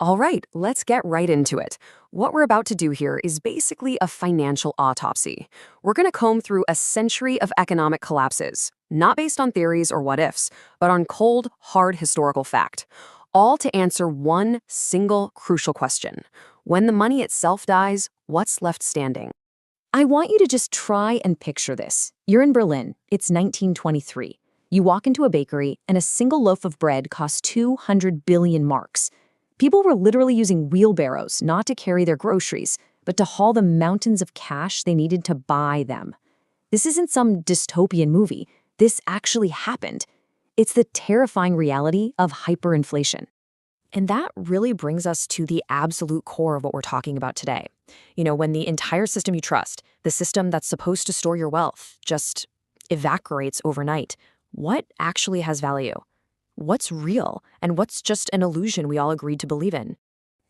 All right, let's get right into it. What we're about to do here is basically a financial autopsy. We're going to comb through a century of economic collapses, not based on theories or what ifs, but on cold, hard historical fact. All to answer one single crucial question. When the money itself dies, what's left standing? I want you to just try and picture this. You're in Berlin. It's 1923. You walk into a bakery, and a single loaf of bread costs 200 billion marks. People were literally using wheelbarrows not to carry their groceries, but to haul the mountains of cash they needed to buy them. This isn't some dystopian movie. This actually happened. It's the terrifying reality of hyperinflation. And that really brings us to the absolute core of what we're talking about today. When the entire system you trust, the system that's supposed to store your wealth, just evaporates overnight, what actually has value? What's real, and what's just an illusion we all agreed to believe in?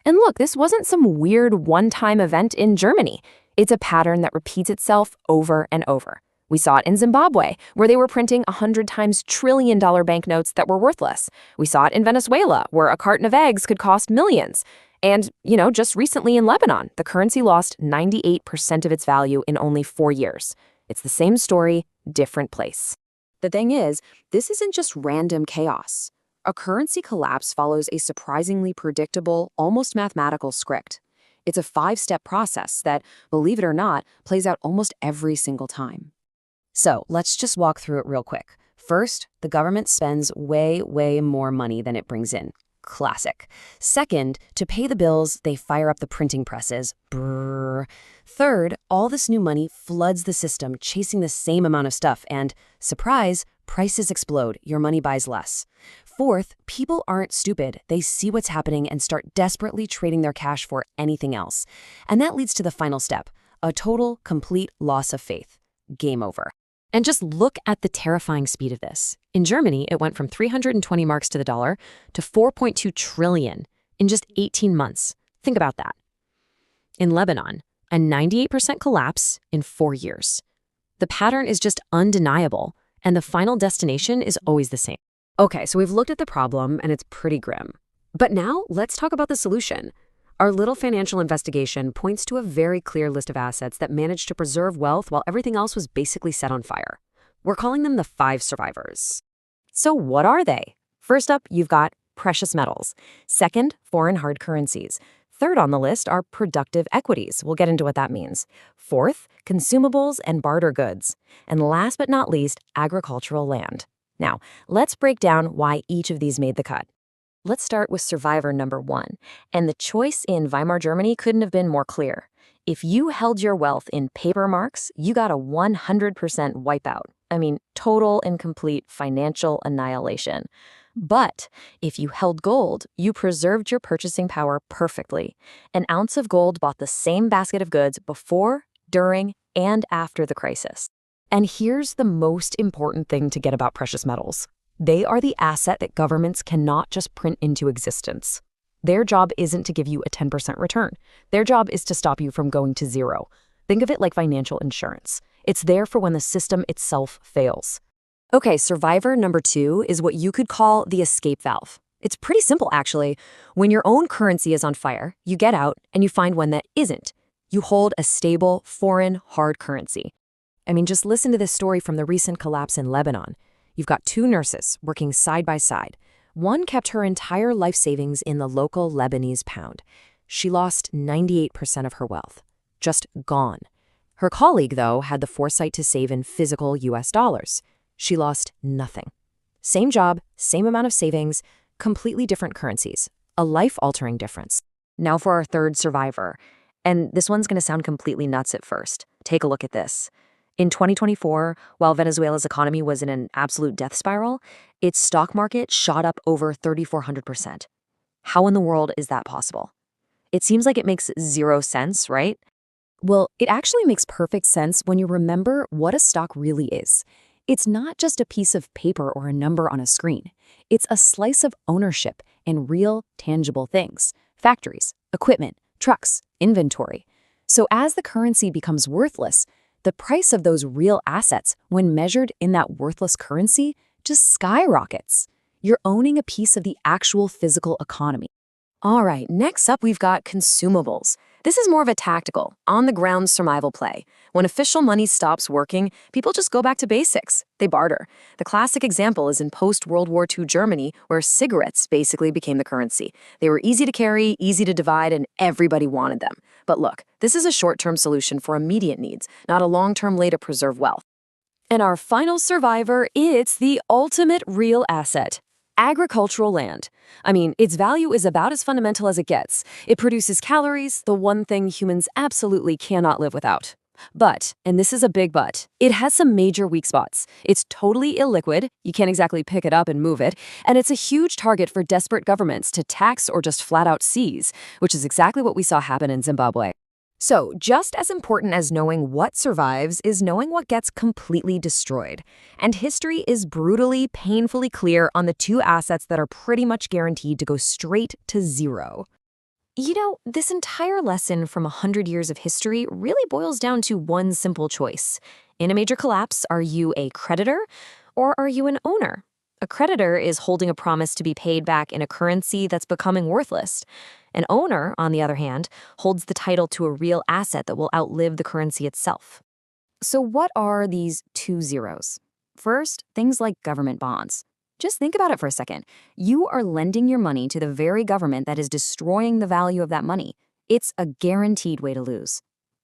And look, this wasn't some weird one-time event in Germany. It's a pattern that repeats itself over and over. We saw it in Zimbabwe, where they were printing 100 times trillion-dollar banknotes that were worthless. We saw it in Venezuela, where a carton of eggs could cost millions. And, just recently in Lebanon, the currency lost 98% of its value in only 4 years. It's the same story, different place. The thing is, this isn't just random chaos. A currency collapse follows a surprisingly predictable, almost mathematical script. It's a 5-step process that, believe it or not, plays out almost every single time. So let's just walk through it real quick. First, the government spends way more money than it brings in. Classic. Second, to pay the bills, they fire up the printing presses. Brrr. Third, all this new money floods the system, chasing the same amount of stuff, and, surprise, prices explode. Your money buys less. Fourth, people aren't stupid. They see what's happening and start desperately trading their cash for anything else. And that leads to the final step, a total, complete loss of faith. Game over. And just look at the terrifying speed of this. In Germany, it went from 320 marks to the dollar to 4.2 trillion in just 18 months. Think about that. In Lebanon, a 98% collapse in 4 years. The pattern is just undeniable, and the final destination is always the same. Okay, so we've looked at the problem, and it's pretty grim. But now, let's talk about the solution. Our little financial investigation points to a very clear list of assets that managed to preserve wealth while everything else was basically set on fire. We're calling them the 5 survivors. So what are they? First up, you've got precious metals. Second, foreign hard currencies. Third on the list are productive equities. We'll get into what that means. Fourth, consumables and barter goods. And last but not least, agricultural land. Now, let's break down why each of these made the cut. Let's start with survivor number 1, and the choice in Weimar Germany couldn't have been more clear. If you held your wealth in paper marks, you got a 100% wipeout. I mean, total and complete financial annihilation. But if you held gold, you preserved your purchasing power perfectly. An ounce of gold bought the same basket of goods before, during, and after the crisis. And here's the most important thing to get about precious metals. They are the asset that governments cannot just print into existence. Their job isn't to give you a 10% return. Their job is to stop you from going to zero. Think of it like financial insurance. It's there for when the system itself fails. Okay, survivor number 2 is what you could call the escape valve. It's pretty simple, actually. When your own currency is on fire, you get out and you find one that isn't. You hold a stable, foreign, hard currency. I mean, just listen to this story from the recent collapse in Lebanon. You've got 2 nurses working side by side. One kept her entire life savings in the local Lebanese pound. She lost 98% of her wealth. Just gone. Her colleague, though, had the foresight to save in physical US dollars. She lost nothing. Same job, same amount of savings, completely different currencies. A life-altering difference. Now for our 3rd survivor. And this one's going to sound completely nuts at first. Take a look at this. In 2024, while Venezuela's economy was in an absolute death spiral, its stock market shot up over 3,400%. How in the world is that possible? It seems like it makes 0 sense, right? Well, it actually makes perfect sense when you remember what a stock really is. It's not just a piece of paper or a number on a screen. It's a slice of ownership in real, tangible things. Factories, equipment, trucks, inventory. So as the currency becomes worthless, the price of those real assets, when measured in that worthless currency, just skyrockets. You're owning a piece of the actual physical economy. All right, next up we've got consumables. This is more of a tactical, on-the-ground survival play. When official money stops working, people just go back to basics. They barter. The classic example is in post-World War II Germany, where cigarettes basically became the currency. They were easy to carry, easy to divide, and everybody wanted them. But look, this is a short-term solution for immediate needs, not a long-term way to preserve wealth. And our final survivor, it's the ultimate real asset. Agricultural land. I mean, its value is about as fundamental as it gets. It produces calories, the one thing humans absolutely cannot live without. But, and this is a big but, it has some major weak spots. It's totally illiquid, you can't exactly pick it up and move it, and it's a huge target for desperate governments to tax or just flat out seize, which is exactly what we saw happen in Zimbabwe. So, just as important as knowing what survives is knowing what gets completely destroyed. And history is brutally, painfully clear on the two assets that are pretty much guaranteed to go straight to zero. You know, this entire lesson from 100 years of history really boils down to one simple choice. In a major collapse, are you a creditor or are you an owner? A creditor is holding a promise to be paid back in a currency that's becoming worthless. An owner, on the other hand, holds the title to a real asset that will outlive the currency itself. So what are these two zeros? First, things like government bonds. Just think about it for a second. You are lending your money to the very government that is destroying the value of that money. It's a guaranteed way to lose.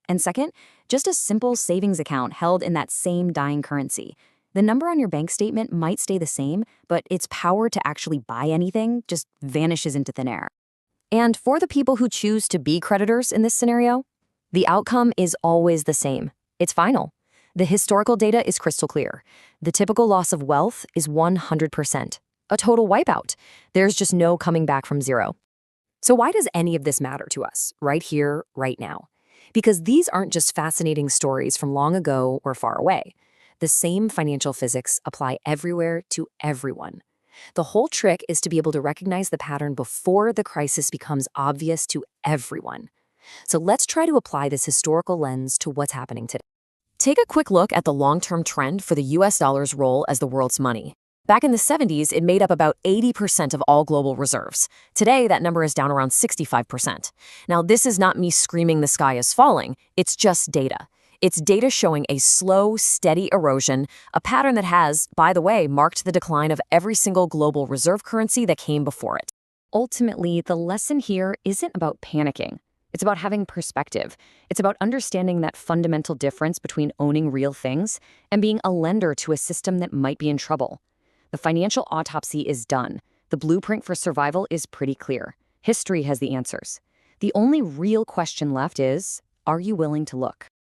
And second, just a simple savings account held in that same dying currency. The number on your bank statement might stay the same, but its power to actually buy anything just vanishes into thin air. And for the people who choose to be creditors in this scenario, the outcome is always the same. It's final. The historical data is crystal clear. The typical loss of wealth is 100%. A total wipeout. There's just no coming back from zero. So why does any of this matter to us, right here, right now? Because these aren't just fascinating stories from long ago or far away. The same financial physics apply everywhere to everyone. The whole trick is to be able to recognize the pattern before the crisis becomes obvious to everyone. So let's try to apply this historical lens to what's happening today. Take a quick look at the long-term trend for the US dollar's role as the world's money. Back in the 70s, it made up about 80% of all global reserves. Today, that number is down around 65%. Now, this is not me screaming the sky is falling, it's just data. It's data showing a slow, steady erosion, a pattern that has, by the way, marked the decline of every single global reserve currency that came before it. Ultimately, the lesson here isn't about panicking. It's about having perspective. It's about understanding that fundamental difference between owning real things and being a lender to a system that might be in trouble. The financial autopsy is done. The blueprint for survival is pretty clear. History has the answers. The only real question left is, are you willing to look?